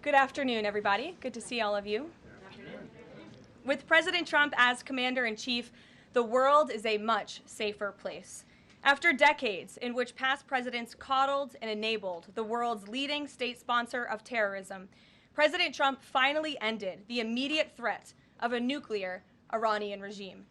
Good afternoon, everybody. Good to see all of you. With President Trump as commander-in-chief, the world is a much safer place. After decades in which past presidents coddled and enabled the world's leading state sponsor of terrorism, President Trump finally ended the immediate threat of a nuclear Iranian regime.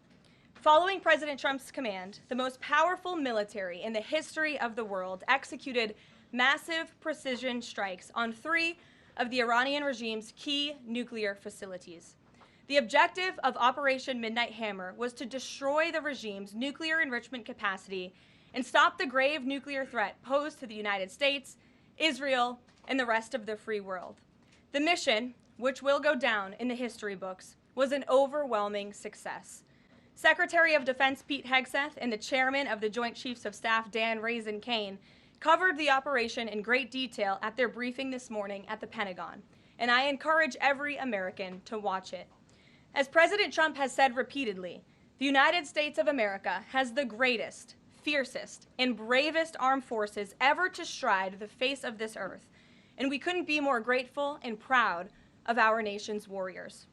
Following President Trump's command, the most powerful military in the history of the world executed massive precision strikes on 3 of the Iranian regime's key nuclear facilities. The objective of Operation Midnight Hammer was to destroy the regime's nuclear enrichment capacity and stop the grave nuclear threat posed to the United States, Israel, and the rest of the free world. The mission, which will go down in the history books, was an overwhelming success. Secretary of Defense Pete Hegseth and the chairman of the Joint Chiefs of Staff Dan Raisin Kane covered the operation in great detail at their briefing this morning at the Pentagon, and I encourage every American to watch it. As President Trump has said repeatedly, the United States of America has the greatest, fiercest, and bravest armed forces ever to stride the face of this earth, and we couldn't be more grateful and proud of our nation's warriors.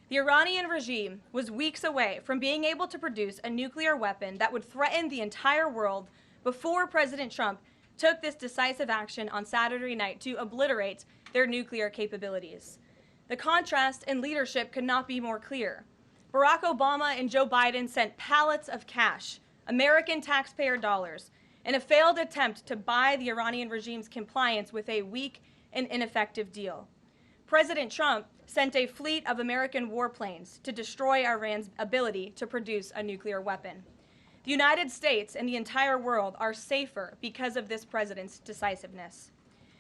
The Iranian regime was weeks away from being able to produce a nuclear weapon that would threaten the entire world before President Trump took this decisive action on Saturday night to obliterate their nuclear capabilities. The contrast in leadership could not be more clear. Barack Obama and Joe Biden sent pallets of cash, American taxpayer dollars, in a failed attempt to buy the Iranian regime's compliance with a weak and ineffective deal. President Trump sent a fleet of American warplanes to destroy Iran's ability to produce a nuclear weapon. The United States and the entire world are safer because of this president's decisiveness.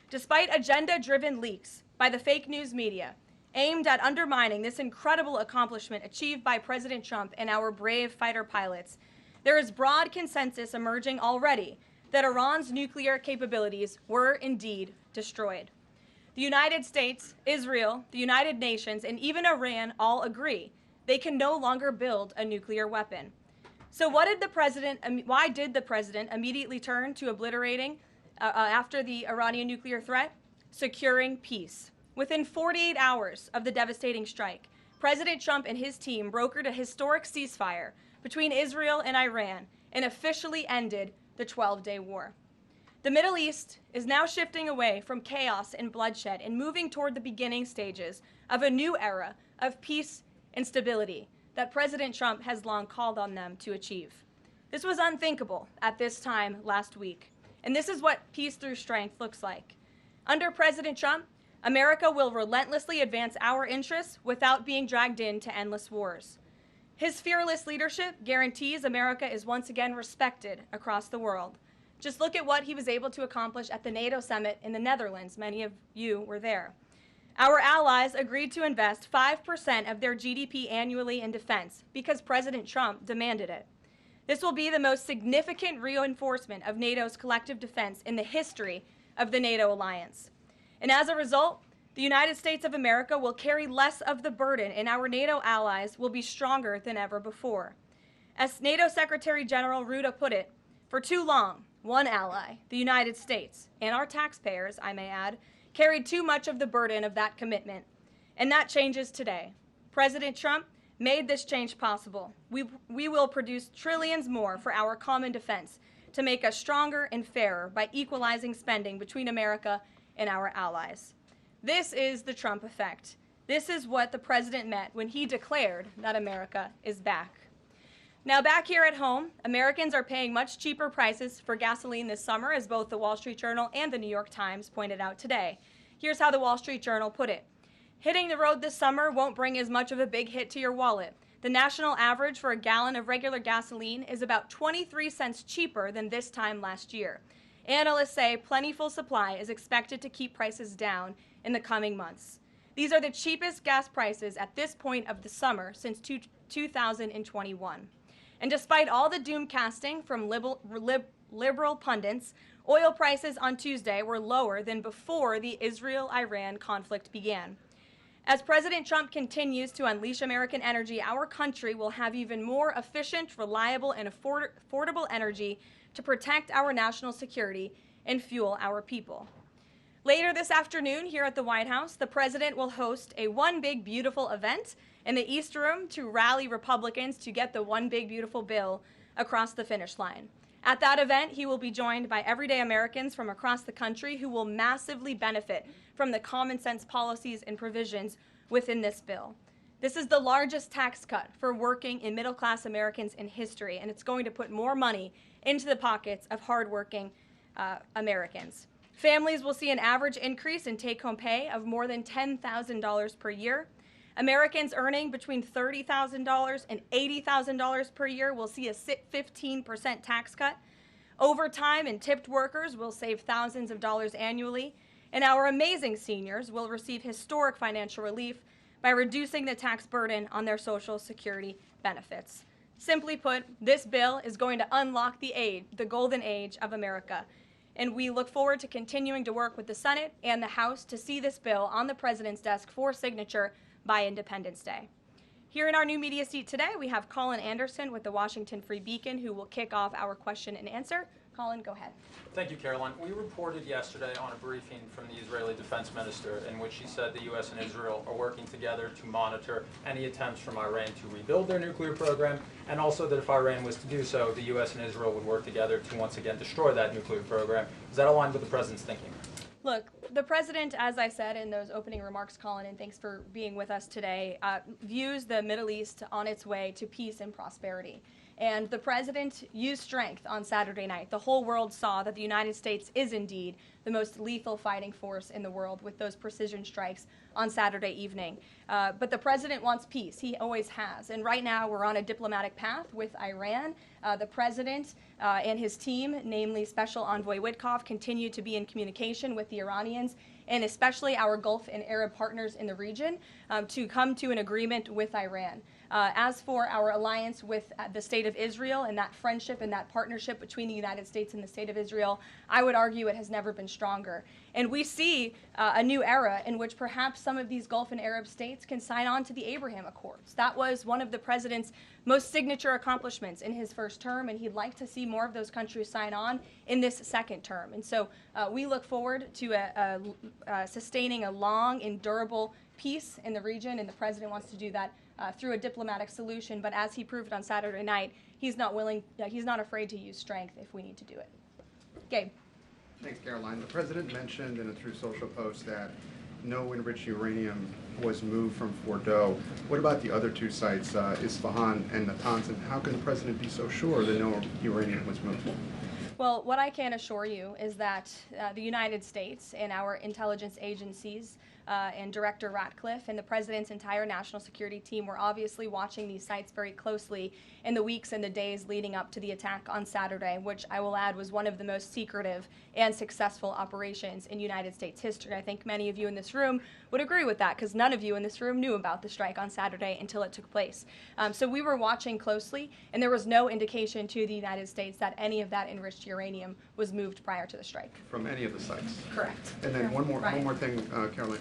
Despite agenda-driven leaks by the fake news media aimed at undermining this incredible accomplishment achieved by President Trump and our brave fighter pilots, there is broad consensus emerging already that Iran's nuclear capabilities were indeed destroyed. The United States, Israel, the United Nations, and even Iran all agree they can no longer build a nuclear weapon. So why did the president immediately turn to obliterating after the Iranian nuclear threat? Securing peace. Within 48 hours of the devastating strike, President Trump and his team brokered a historic ceasefire between Israel and Iran and officially ended the 12-day war. The Middle East is now shifting away from chaos and bloodshed and moving toward the beginning stages of a new era of peace and stability that President Trump has long called on them to achieve. This was unthinkable at this time last week, and this is what peace through strength looks like. Under President Trump, America will relentlessly advance our interests without being dragged into endless wars. His fearless leadership guarantees America is once again respected across the world. Just look at what he was able to accomplish at the NATO summit in the Netherlands. Many of you were there. Our allies agreed to invest 5% of their GDP annually in defense because President Trump demanded it. This will be the most significant reinforcement of NATO's collective defense in the history of the NATO alliance. And as a result, the United States of America will carry less of the burden, and our NATO allies will be stronger than ever before. As NATO Secretary General Ruda put it, for too long, one ally, the United States, and our taxpayers, I may add, carried too much of the burden of that commitment. And that changes today. President Trump made this change possible. We will produce trillions more for our common defense to make us stronger and fairer by equalizing spending between America and our allies. This is the Trump effect. This is what the president meant when he declared that America is back. Now, back here at home, Americans are paying much cheaper prices for gasoline this summer, as both the Wall Street Journal and the New York Times pointed out today. Here's how the Wall Street Journal put it. Hitting the road this summer won't bring as much of a big hit to your wallet. The national average for a gallon of regular gasoline is about 23 cents cheaper than this time last year. Analysts say plentiful supply is expected to keep prices down in the coming months. These are the cheapest gas prices at this point of the summer since 2021. And despite all the doom casting from liberal pundits, oil prices on Tuesday were lower than before the Israel-Iran conflict began. As President Trump continues to unleash American energy, our country will have even more efficient, reliable, and affordable energy to protect our national security and fuel our people. Later this afternoon here at the White House, the president will host a One Big Beautiful event in the East Room to rally Republicans to get the One Big Beautiful bill across the finish line. At that event, he will be joined by everyday Americans from across the country who will massively benefit from the common sense policies and provisions within this bill. This is the largest tax cut for working and middle-class Americans in history, and it's going to put more money into the pockets of hardworking Americans. Families will see an average increase in take-home pay of more than $10,000 per year. Americans earning between $30,000 and $80,000 per year will see a 15% tax cut. Overtime and tipped workers will save thousands of dollars annually. And our amazing seniors will receive historic financial relief by reducing the tax burden on their Social Security benefits. Simply put, this bill is going to unlock the golden age of America. And we look forward to continuing to work with the Senate and the House to see this bill on the president's desk for signature by Independence Day. Here in our new media seat today, we have Colin Anderson with the Washington Free Beacon, who will kick off our question and answer. Colin, go ahead. Thank you, Karoline. We reported yesterday on a briefing from the Israeli defense minister in which she said the U.S. and Israel are working together to monitor any attempts from Iran to rebuild their nuclear program, and also that if Iran was to do so, the U.S. and Israel would work together to once again destroy that nuclear program. Is that aligned with the president's thinking? Look, the president, as I said in those opening remarks, Colin, and thanks for being with us today, views the Middle East on its way to peace and prosperity. And the president used strength on Saturday night. The whole world saw that the United States is indeed the most lethal fighting force in the world with those precision strikes on Saturday evening. But the president wants peace. He always has. And right now we're on a diplomatic path with Iran. The president and his team, namely Special Envoy Witkoff, continue to be in communication with the Iranians and especially our Gulf and Arab partners in the region to come to an agreement with Iran. As for our alliance with the State of Israel and that friendship and that partnership between the United States and the State of Israel, I would argue it has never been stronger. And we see a new era in which perhaps some of these Gulf and Arab states can sign on to the Abraham Accords. That was one of the president's most signature accomplishments in his first term, and he'd like to see more of those countries sign on in this second term. And so we look forward to sustaining a long and durable peace in the region, and the president wants to do that through a diplomatic solution. But as he proved on Saturday night, he's not afraid to use strength if we need to do it. Gabe. Thanks, Karoline. The president mentioned in a Truth Social post that no enriched uranium was moved from Fordo. What about the other two sites, Isfahan and Natanz, and how can the president be so sure that no uranium was moved? Well, what I can assure you is that the United States and our intelligence agencies and Director Ratcliffe and the President's entire national security team were obviously watching these sites very closely in the weeks and the days leading up to the attack on Saturday, which I will add was one of the most secretive and successful operations in United States history. I think many of you in this room would agree with that because none of you in this room knew about the strike on Saturday until it took place. So we were watching closely, and there was no indication to the United States that any of that enriched uranium was moved prior to the strike. From any of the sites? Correct. And then one more thing, Karoline.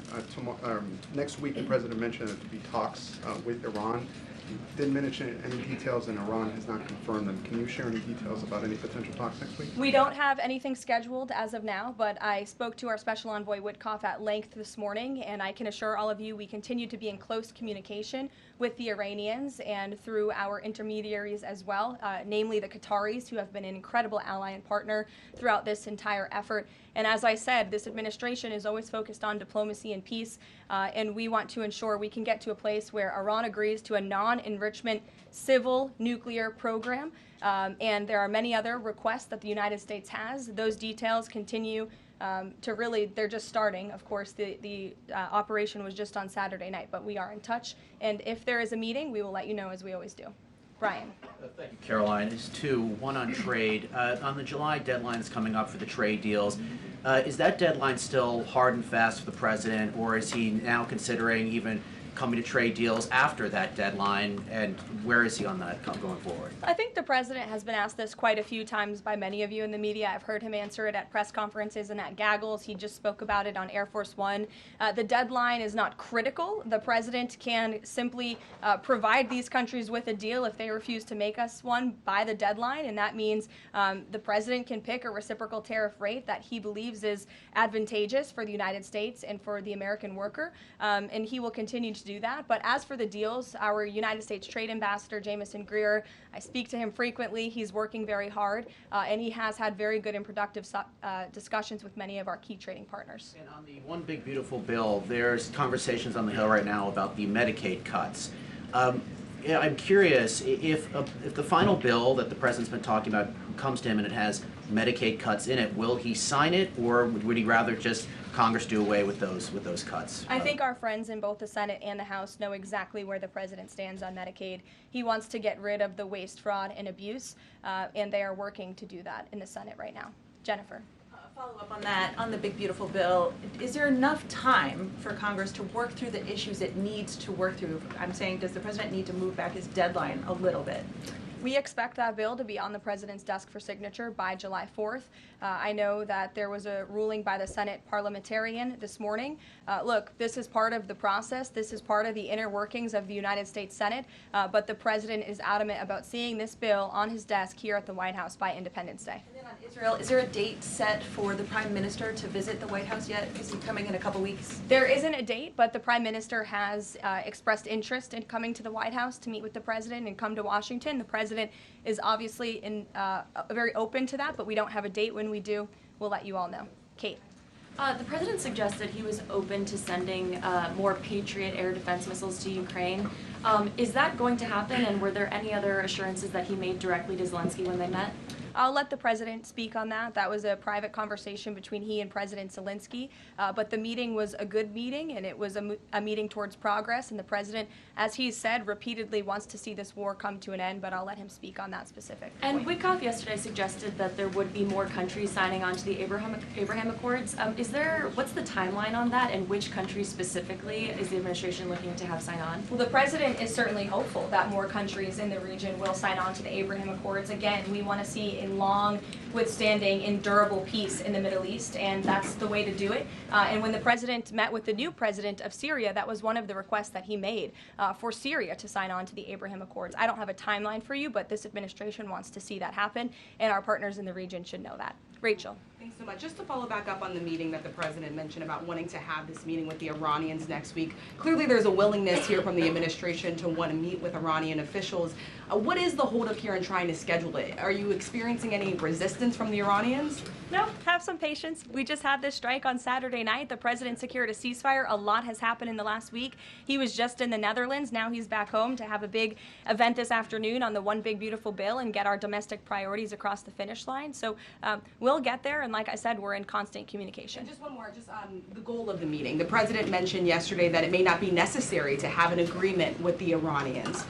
Next week, the president mentioned that there would be talks with Iran. Didn't mention any details, and Iran has not confirmed them. Can you share any details about any potential talks next week? We don't have anything scheduled as of now, but I spoke to our Special Envoy Witkoff at length this morning, and I can assure all of you we continue to be in close communication with the Iranians and through our intermediaries as well, namely the Qataris, who have been an incredible ally and partner throughout this entire effort. And as I said, this administration is always focused on diplomacy and peace, and we want to ensure we can get to a place where Iran agrees to a non-enrichment civil nuclear program. And there are many other requests that the United States has. Those details continue to really, they're just starting. Of course, the operation was just on Saturday night, but we are in touch. And if there is a meeting, we will let you know, as we always do. Brian. Thank you, Karoline. There's two. One on trade. On the July deadline that's coming up for the trade deals, is that deadline still hard and fast for the president, or is he now considering even coming to trade deals after that deadline, and where is he on that going forward? I think the president has been asked this quite a few times by many of you in the media. I've heard him answer it at press conferences and at gaggles. He just spoke about it on Air Force One. The deadline is not critical. The president can simply provide these countries with a deal if they refuse to make us one by the deadline, and that means the president can pick a reciprocal tariff rate that he believes is advantageous for the United States and for the American worker, and he will continue to do that. But as for the deals, our United States Trade Ambassador, Jamison Greer, I speak to him frequently. He's working very hard, and he has had very good and productive discussions with many of our key trading partners. And on the One Big Beautiful Bill, there's conversations on the Hill right now about the Medicaid cuts. Yeah, I'm curious, if the final bill that the president's been talking about comes to him and it has Medicaid cuts in it, will he sign it, or would he rather just Congress do away with those cuts? I think our friends in both the Senate and the House know exactly where the president stands on Medicaid. He wants to get rid of the waste, fraud, and abuse, and they are working to do that in the Senate right now. Jennifer. Follow up on that, on the Big Beautiful Bill, is there enough time for Congress to work through the issues it needs to work through? I'm saying, does the president need to move back his deadline a little bit? We expect that bill to be on the president's desk for signature by July 4th. I know that there was a ruling by the Senate parliamentarian this morning. Look, this is part of the process. This is part of the inner workings of the United States Senate, but the president is adamant about seeing this bill on his desk here at the White House by Independence Day. And then on Israel, is there a date set for the Prime Minister to visit the White House yet? Is he coming in a couple weeks? There isn't a date, but the Prime Minister has expressed interest in coming to the White House to meet with the president and come to Washington. The president is obviously very open to that, but we don't have a date. When we do, we'll let you all know. Kate. The president suggested he was open to sending more Patriot air defense missiles to Ukraine. Is that going to happen, and were there any other assurances that he made directly to Zelensky when they met? I'll let the president speak on that. That was a private conversation between he and President Zelensky, but the meeting was a good meeting, and it was a meeting towards progress, and the president, as he said, repeatedly wants to see this war come to an end, but I'll let him speak on that specific point. And Witkoff yesterday suggested that there would be more countries signing on to the Abraham Accords. What's the timeline on that, and which countries specifically is the administration looking to have sign on? Well, the president is certainly hopeful that more countries in the region will sign on to the Abraham Accords. Again, we want to see a long, withstanding, endurable peace in the Middle East, and that's the way to do it. And when the president met with the new president of Syria, that was one of the requests that he made for Syria to sign on to the Abraham Accords. I don't have a timeline for you, but this administration wants to see that happen, and our partners in the region should know that. Rachel. Thanks so much. Just to follow back up on the meeting that the president mentioned about wanting to have this meeting with the Iranians next week. Clearly there's a willingness here from the administration to want to meet with Iranian officials. What is the holdup here in trying to schedule it? Are you experiencing any resistance from the Iranians? No, have some patience. We just had this strike on Saturday night. The president secured a ceasefire. A lot has happened in the last week. He was just in the Netherlands. Now he's back home to have a big event this afternoon on the One Big Beautiful Bill and get our domestic priorities across the finish line. So we'll get there, and like I said, we're in constant communication. And just one more, the goal of the meeting. The president mentioned yesterday that it may not be necessary to have an agreement with the Iranians.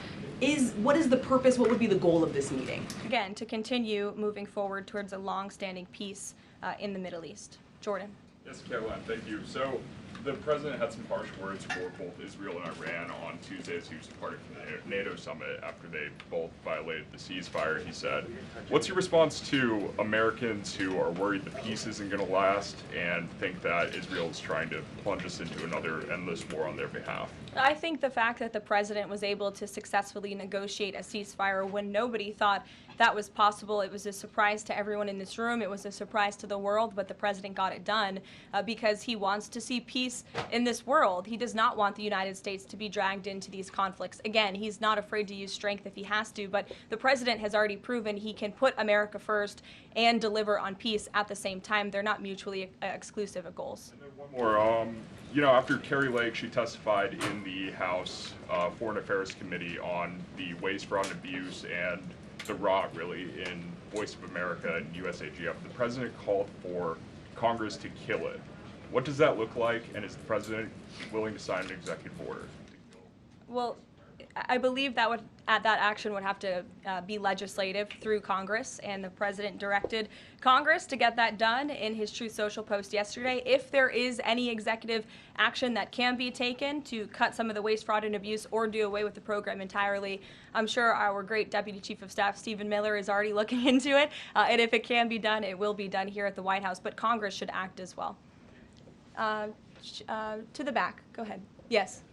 What is the purpose, what would be the goal of this meeting? Again, to continue moving forward towards a long-standing peace in the Middle East. Jordan. Yes, Caroline, thank you. So the president had some harsh words for both Israel and Iran on Tuesday as he was departing from the NATO summit after they both violated the ceasefire. He said, what's your response to Americans who are worried the peace isn't going to last and think that Israel is trying to plunge us into another endless war on their behalf? I think the fact that the president was able to successfully negotiate a ceasefire when nobody thought that was possible, it was a surprise to everyone in this room, it was a surprise to the world, but the president got it done because he wants to see peace in this world. He does not want the United States to be dragged into these conflicts. Again, he's not afraid to use strength if he has to, but the president has already proven he can put America first and deliver on peace at the same time. They're not mutually exclusive goals. And then one more. After Kari Lake, she testified in the House Foreign Affairs Committee on the waste, fraud, and abuse and the rot, really, in Voice of America and USAGF. The president called for Congress to kill it. What does that look like, and is the president willing to sign an executive order? Well, I believe that would that action would have to be legislative through Congress, and the president directed Congress to get that done in his Truth Social post yesterday. If there is any executive action that can be taken to cut some of the waste, fraud, and abuse or do away with the program entirely, I'm sure our great Deputy Chief of Staff, Stephen Miller, is already looking into it, and if it can be done, it will be done here at the White House, but Congress should act as well. To the back, go ahead. Yes.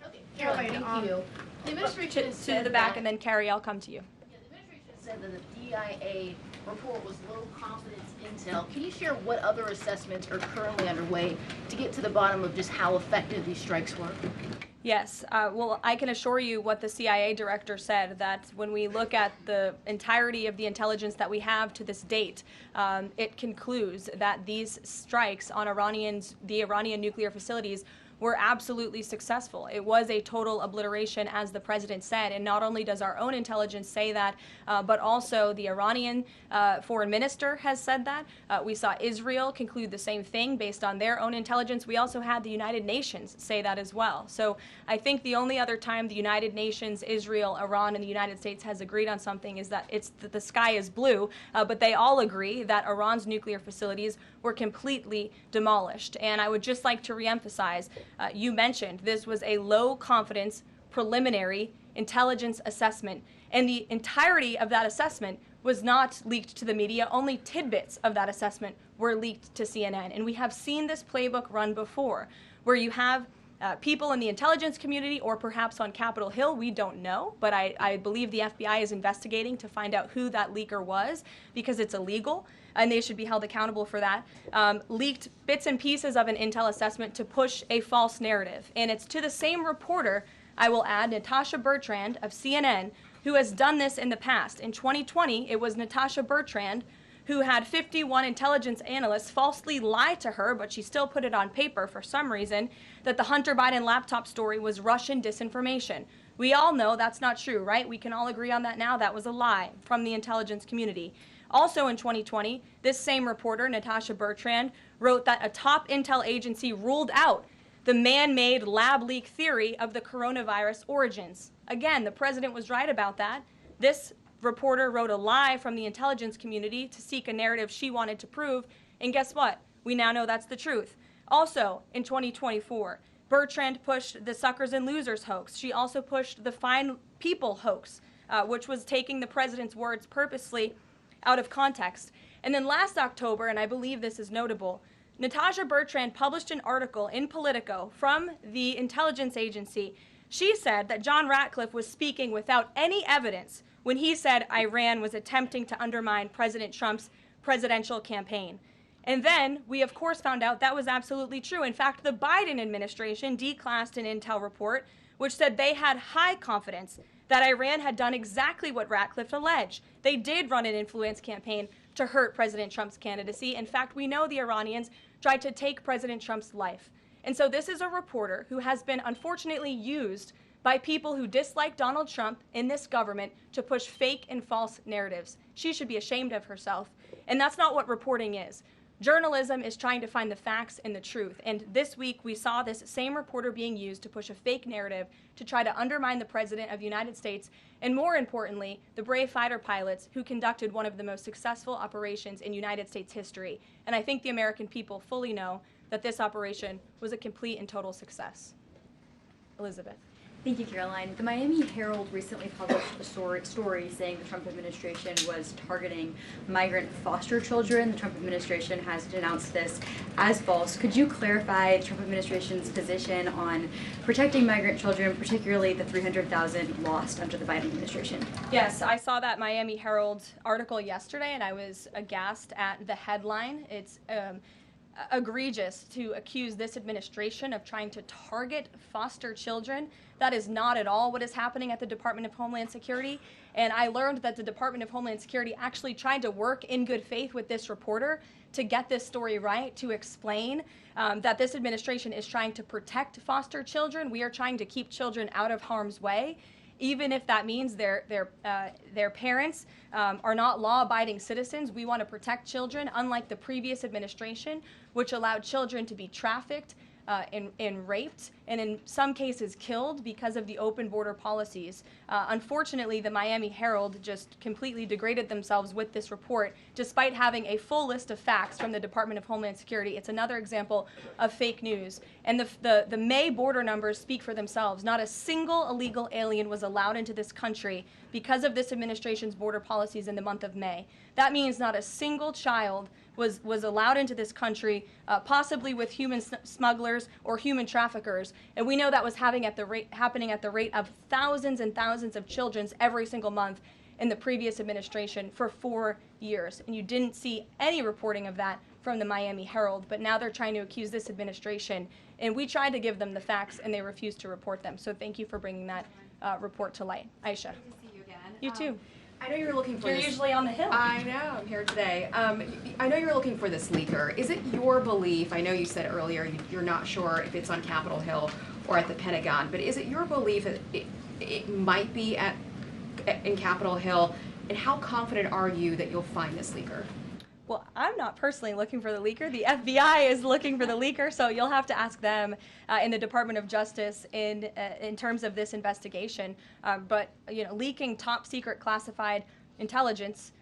Okay, Caroline, thank you. The administration has To said the back, that- and then Carrie, I'll come to you. Yeah, the administration said that the DIA report was low confidence intel. Can you share what other assessments are currently underway to get to the bottom of just how effective these strikes were? Yes, well, I can assure you what the CIA director said, that when we look at the entirety of the intelligence that we have to this date, it concludes that these strikes on the Iranian nuclear facilities were absolutely successful. It was a total obliteration, as the president said, and not only does our own intelligence say that, but also the Iranian foreign minister has said that. We saw Israel conclude the same thing based on their own intelligence. We also had the United Nations say that as well. So I think the only other time the United Nations, Israel, Iran, and the United States has agreed on something is that the sky is blue, but they all agree that Iran's nuclear facilities were completely demolished. And I would just like to reemphasize, you mentioned this was a low confidence preliminary intelligence assessment, and the entirety of that assessment was not leaked to the media. Only tidbits of that assessment were leaked to CNN. And we have seen this playbook run before, where you have people in the intelligence community, or perhaps on Capitol Hill, we don't know, but I believe the FBI is investigating to find out who that leaker was, because it's illegal, and they should be held accountable for that, leaked bits and pieces of an intel assessment to push a false narrative. And it's to the same reporter, I will add, Natasha Bertrand of CNN, who has done this in the past. In 2020, it was Natasha Bertrand who had 51 intelligence analysts falsely lie to her, but she still put it on paper for some reason, that the Hunter Biden laptop story was Russian disinformation. We all know that's not true, right? We can all agree on that now. That was a lie from the intelligence community. Also in 2020, this same reporter, Natasha Bertrand, wrote that a top intel agency ruled out the man-made lab leak theory of the coronavirus origins. Again, the president was right about that. This reporter wrote a lie from the intelligence community to seek a narrative she wanted to prove, and guess what? We now know that's the truth. Also, in 2024, Bertrand pushed the suckers and losers hoax. She also pushed the fine people hoax, which was taking the president's words purposely out of context. And then last October, and I believe this is notable, Natasha Bertrand published an article in Politico from the intelligence agency. She said that John Ratcliffe was speaking without any evidence when he said Iran was attempting to undermine President Trump's presidential campaign. And then we, of course, found out that was absolutely true. In fact, the Biden administration declassed an intel report which said they had high confidence that Iran had done exactly what Ratcliffe alleged. They did run an influence campaign to hurt President Trump's candidacy. In fact, we know the Iranians tried to take President Trump's life. And so this is a reporter who has been unfortunately used by people who dislike Donald Trump in this government to push fake and false narratives. She should be ashamed of herself. And that's not what reporting is. Journalism is trying to find the facts and the truth. And this week we saw this same reporter being used to push a fake narrative to try to undermine the President of the United States, and more importantly, the brave fighter pilots who conducted one of the most successful operations in United States history. And I think the American people fully know that this operation was a complete and total success. Elizabeth. Thank you, Caroline. The Miami Herald recently published a story saying the Trump administration was targeting migrant foster children. The Trump administration has denounced this as false. Could you clarify the Trump administration's position on protecting migrant children, particularly the 300,000 lost under the Biden administration? Yes, I saw that Miami Herald article yesterday, and I was aghast at the headline. It's egregious to accuse this administration of trying to target foster children. That is not at all what is happening at the Department of Homeland Security. And I learned that the Department of Homeland Security actually tried to work in good faith with this reporter to get this story right, to explain that this administration is trying to protect foster children. We are trying to keep children out of harm's way, even if that means their parents are not law-abiding citizens. We want to protect children, unlike the previous administration, which allowed children to be trafficked and raped, and in some cases killed because of the open border policies. Unfortunately, the Miami Herald just completely degraded themselves with this report, despite having a full list of facts from the Department of Homeland Security. It's another example of fake news. And the May border numbers speak for themselves. Not a single illegal alien was allowed into this country because of this administration's border policies in the month of May. That means not a single child was allowed into this country, possibly with human smugglers or human traffickers. And we know that was happening at the rate of thousands and thousands of children every single month in the previous administration for 4 years. And you didn't see any reporting of that from the Miami Herald, but now they're trying to accuse this administration. And we tried to give them the facts, and they refused to report them. So thank you for bringing that report to light. Aisha. Good to see you again. You too. I know you were looking for You're this. usually on the Hill. I know, I'm here today. I know you were looking for this leaker. Is it your belief, I know you said earlier you're not sure if it's on Capitol Hill or at the Pentagon, but is it your belief that it might be in Capitol Hill, and how confident are you that you'll find this leaker? Well, I'm not personally looking for the leaker. The FBI is looking for the leaker, so you'll have to ask them in the Department of Justice in terms of this investigation. But leaking top secret classified intelligence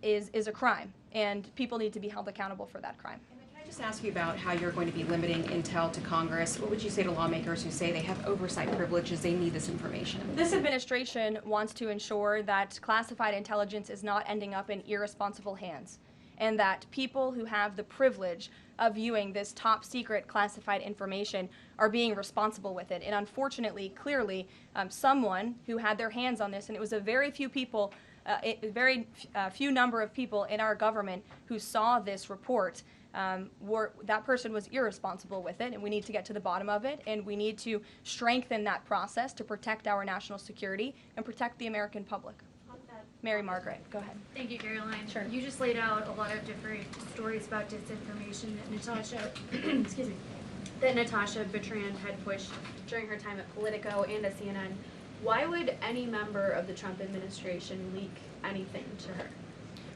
is a crime, and people need to be held accountable for that crime. And then can I just ask you about how you're going to be limiting intel to Congress? What would you say to lawmakers who say they have oversight privileges, they need this information? This administration wants to ensure that classified intelligence is not ending up in irresponsible hands, and that people who have the privilege of viewing this top secret classified information are being responsible with it. And unfortunately, clearly, someone who had their hands on this, and it was a very few people, few number of people in our government who saw this report, that person was irresponsible with it, and we need to get to the bottom of it, and we need to strengthen that process to protect our national security and protect the American public. Mary Margaret, go ahead. Thank you, Karoline. Sure. You just laid out a lot of different stories about disinformation that Natasha, excuse me, that Natasha Bertrand had pushed during her time at Politico and at CNN. Why would any member of the Trump administration leak anything to her?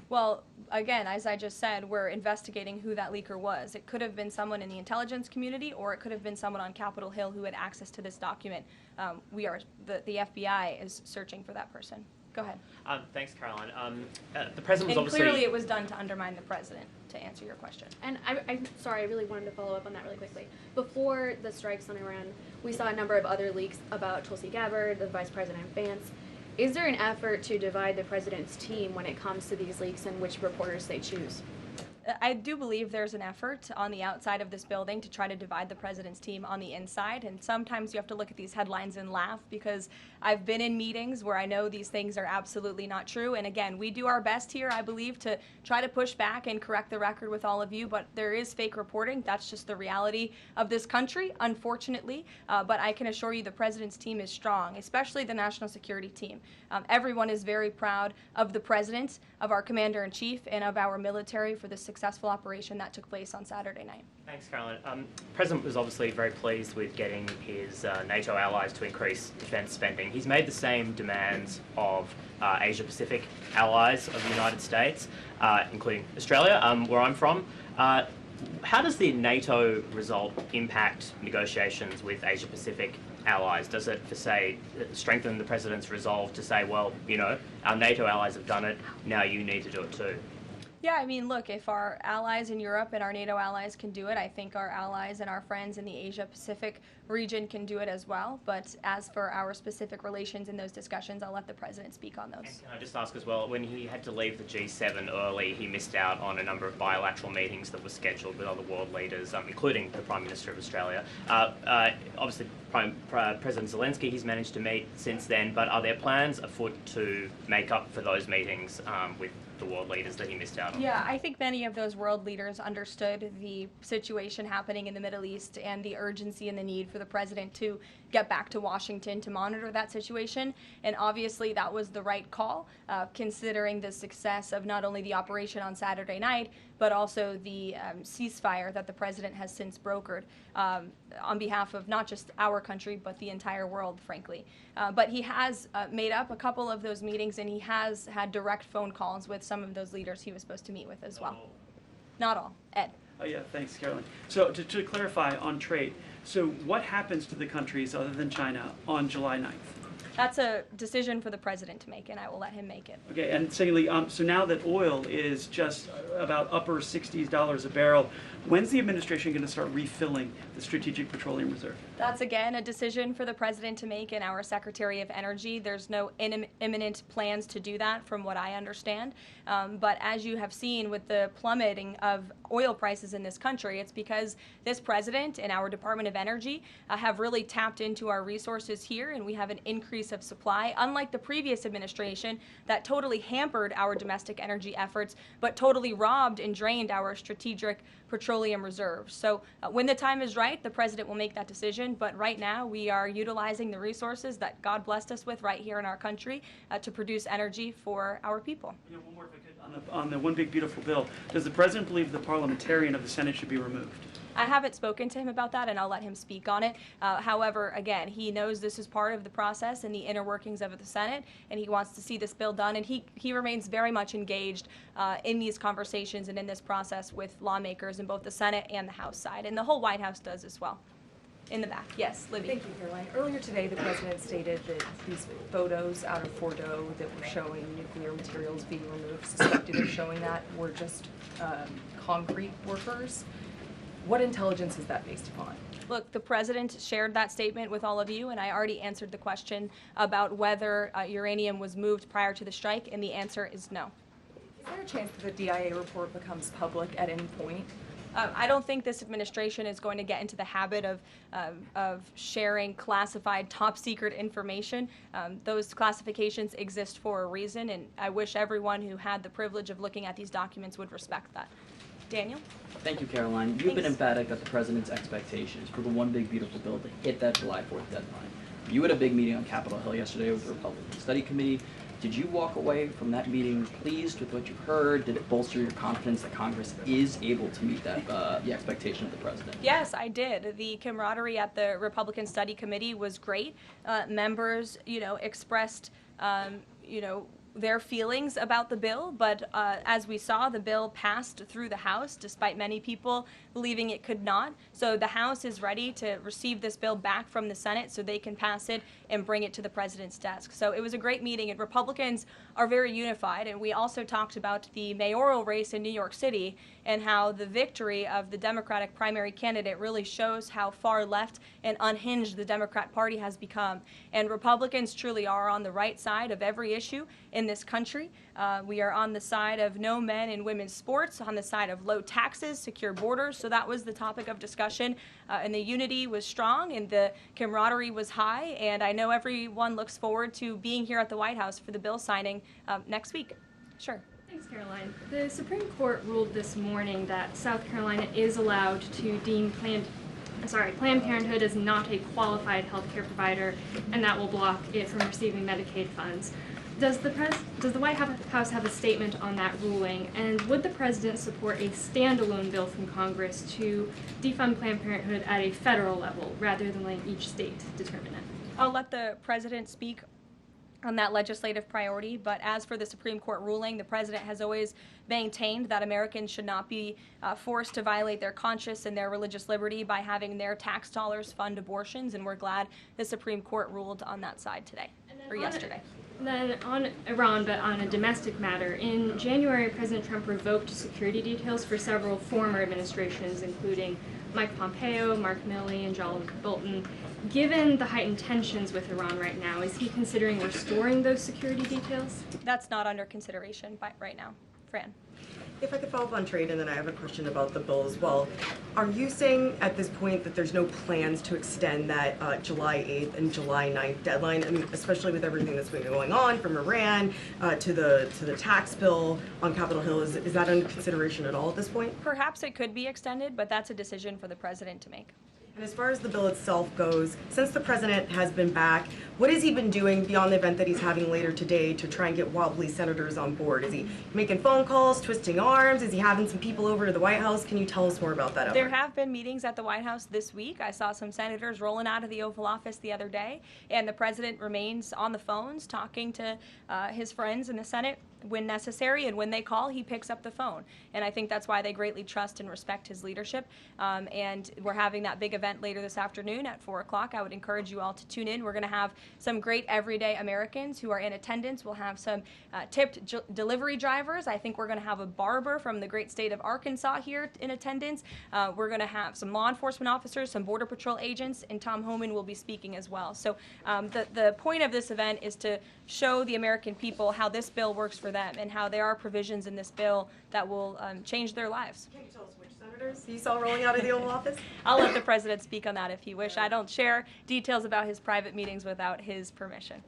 Well, again, as I just said, we're investigating who that leaker was. It could have been someone in the intelligence community, or it could have been someone on Capitol Hill who had access to this document. The FBI is searching for that person. Go ahead. Thanks, Caroline. The president was And obviously... clearly it was done to undermine the president, to answer your question. And I'm sorry, I really wanted to follow up on that really quickly. Before the strikes on Iran, we saw a number of other leaks about Tulsi Gabbard, the Vice President Vance. Is there an effort to divide the president's team when it comes to these leaks and which reporters they choose? I do believe there's an effort on the outside of this building to try to divide the president's team on the inside, and sometimes you have to look at these headlines and laugh, because I've been in meetings where I know these things are absolutely not true, and again, we do our best here, I believe, to try to push back and correct the record with all of you, but there is fake reporting. That's just the reality of this country, unfortunately, but I can assure you the president's team is strong, especially the national security team. Everyone is very proud of the president, of our commander-in-chief, and of our military for the successful operation that took place on Saturday night. Thanks, Caroline. The President was obviously very pleased with getting his NATO allies to increase defence spending. He's made the same demands of Asia-Pacific allies of the United States, including Australia, where I'm from. How does the NATO result impact negotiations with Asia-Pacific allies? Does it, for say, strengthen the President's resolve to say, well, our NATO allies have done it, now you need to do it too? Yeah, I mean, look, if our allies in Europe and our NATO allies can do it, I think our allies and our friends in the Asia-Pacific region can do it as well. But as for our specific relations in those discussions, I'll let the president speak on those. And can I just ask as well, when he had to leave the G7 early, he missed out on a number of bilateral meetings that were scheduled with other world leaders, including the Prime Minister of Australia. Obviously, President Zelensky, he's managed to meet since then, but are there plans afoot to make up for those meetings with the world leaders that he missed out on? Yeah, I think many of those world leaders understood the situation happening in the Middle East and the urgency and the need for the president to get back to Washington to monitor that situation. And obviously that was the right call, considering the success of not only the operation on Saturday night, but also the ceasefire that the president has since brokered on behalf of not just our country, but the entire world, frankly. But he has made up a couple of those meetings, and he has had direct phone calls with some of those leaders he was supposed to meet with as well. Not all. Ed. Oh yeah, thanks, Caroline. So to clarify on trade, so what happens to the countries other than China on July 9th? That's a decision for the president to make, and I will let him make it. Okay, and secondly, so now that oil is just about upper $60s a barrel, when's the administration going to start refilling the Strategic Petroleum Reserve? That's, again, a decision for the president to make and our Secretary of Energy. There's no imminent plans to do that, from what I understand. But as you have seen with the plummeting of oil prices in this country, it's because this president and our Department of Energy have really tapped into our resources here, and we have an increase of supply, unlike the previous administration that totally hampered our domestic energy efforts, but totally robbed and drained our strategic petroleum reserves. So when the time is right, the president will make that decision. But right now, we are utilizing the resources that God blessed us with right here in our country to produce energy for our people. One more if I could, on the One Big Beautiful Bill, does the president believe the parliamentarian of the Senate should be removed? I haven't spoken to him about that, and I'll let him speak on it. However, again, he knows this is part of the process and the inner workings of the Senate, and he wants to see this bill done, and he remains very much engaged in these conversations and in this process with lawmakers in both the Senate and the House side, and the whole White House does as well. In the back. Yes, Libby. Thank you, Caroline. Earlier today, the president stated that these photos out of Fordo that were showing nuclear materials being removed, suspected of showing that, were just concrete workers. What intelligence is that based upon? Look, the president shared that statement with all of you, and I already answered the question about whether uranium was moved prior to the strike, and the answer is no. Is there a chance that the DIA report becomes public at any point? I don't think this administration is going to get into the habit of sharing classified, top-secret information. Those classifications exist for a reason, and I wish everyone who had the privilege of looking at these documents would respect that. Daniel? Thank you, Caroline. You've been emphatic that the president's expectations for the One Big Beautiful Bill to hit that July 4th deadline. You had a big meeting on Capitol Hill yesterday with the Republican Study Committee. Did you walk away from that meeting pleased with what you heard? Did it bolster your confidence that Congress is able to meet that the expectation of the president? Yes, I did. The camaraderie at the Republican Study Committee was great. Members, expressed, their feelings about the bill, but as we saw, the bill passed through the House, despite many people believing it could not. So the House is ready to receive this bill back from the Senate so they can pass it and bring it to the president's desk. So it was a great meeting, and Republicans are very unified. And we also talked about the mayoral race in New York City and how the victory of the Democratic primary candidate really shows how far left and unhinged the Democrat Party has become. And Republicans truly are on the right side of every issue in this country. We are on the side of no men in women's sports, on the side of low taxes, secure borders. So that was the topic of discussion. And the unity was strong and the camaraderie was high. And I know everyone looks forward to being here at the White House for the bill signing next week. Sure. Thanks, Caroline. The Supreme Court ruled this morning that South Carolina is allowed to deem Planned Parenthood as not a qualified healthcare provider, and that will block it from receiving Medicaid funds. Does the White House have a statement on that ruling, and would the president support a standalone bill from Congress to defund Planned Parenthood at a federal level rather than letting each state determine it? I'll let the president speak on that legislative priority, but as for the Supreme Court ruling, the president has always maintained that Americans should not be forced to violate their conscience and their religious liberty by having their tax dollars fund abortions, and we're glad the Supreme Court ruled on that side today, or yesterday. Then on Iran, but on a domestic matter, in January, President Trump revoked security details for several former administrations, including Mike Pompeo, Mark Milley, and John Bolton. Given the heightened tensions with Iran right now, is he considering restoring those security details? That's not under consideration right now. Fran. If I could follow up on trade, and then I have a question about the bill as well. Are you saying at this point that there's no plans to extend that July 8th and July 9th deadline? I mean, especially with everything that's been going on from Iran to the tax bill on Capitol Hill, is that under consideration at all at this point? Perhaps it could be extended, but that's a decision for the president to make. And as far as the bill itself goes, since the president has been back, what has he been doing beyond the event that he's having later today to try and get wobbly senators on board? Is he making phone calls, twisting arms? Is he having some people over to the White House? Can you tell us more about that effort? There have been meetings at the White House this week. I saw some senators rolling out of the Oval Office the other day, and the president remains on the phones talking to his friends in the Senate when necessary, and when they call, he picks up the phone. And I think that's why they greatly trust and respect his leadership. And we're having that big event later this afternoon at 4 o'clock. I would encourage you all to tune in. We're going to have some great everyday Americans who are in attendance. We'll have some tipped delivery drivers. I think we're going to have a barber from the great state of Arkansas here in attendance. We're going to have some law enforcement officers, some Border Patrol agents, and Tom Homan will be speaking as well. So the point of this event is to show the American people how this bill works for them and how there are provisions in this bill that will change their lives. Can you tell us which senators you saw rolling out of the Oval Office? I'll let the president speak on that if he wish. I don't share details about his private meetings without his permission.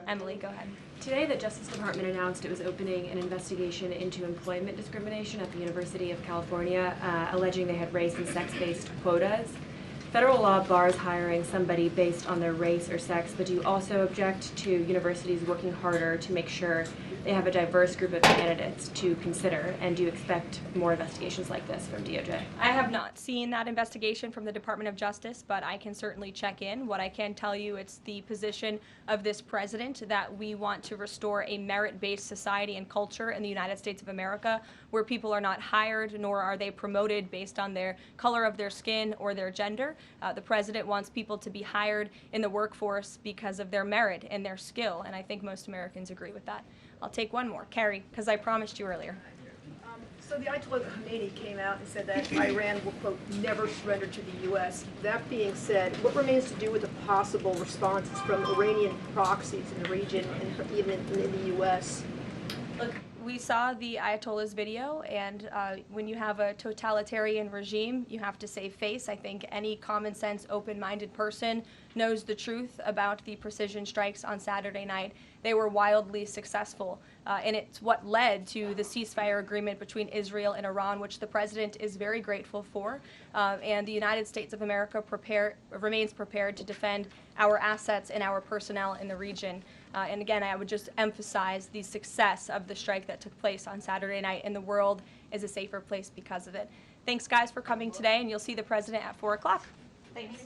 Emily, go ahead. Today, the Justice Department announced it was opening an investigation into employment discrimination at the University of California, alleging they had race and sex-based quotas. Federal law bars hiring somebody based on their race or sex, but do you also object to universities working harder to make sure they have a diverse group of candidates to consider? And do you expect more investigations like this from DOJ? I have not seen that investigation from the Department of Justice, but I can certainly check in. What I can tell you, it's the position of this president that we want to restore a merit-based society and culture in the United States of America where people are not hired nor are they promoted based on their color of their skin or their gender. The president wants people to be hired in the workforce because of their merit and their skill, and I think most Americans agree with that. I'll take one more. Carrie, because I promised you earlier. So the Ayatollah Khomeini came out and said that Iran will, quote, never surrender to the U.S. That being said, what remains to do with the possible responses from Iranian proxies in the region and even in the U.S.? Look, we saw the Ayatollah's video, and when you have a totalitarian regime, you have to save face. I think any common sense, open-minded person knows the truth about the precision strikes on Saturday night. They were wildly successful, and it's what led to the ceasefire agreement between Israel and Iran, which the president is very grateful for. And the United States of America remains prepared to defend our assets and our personnel in the region. And again, I would just emphasize the success of the strike that took place on Saturday night, and the world is a safer place because of it. Thanks, guys, for coming today, and you'll see the president at 4 o'clock. Thanks.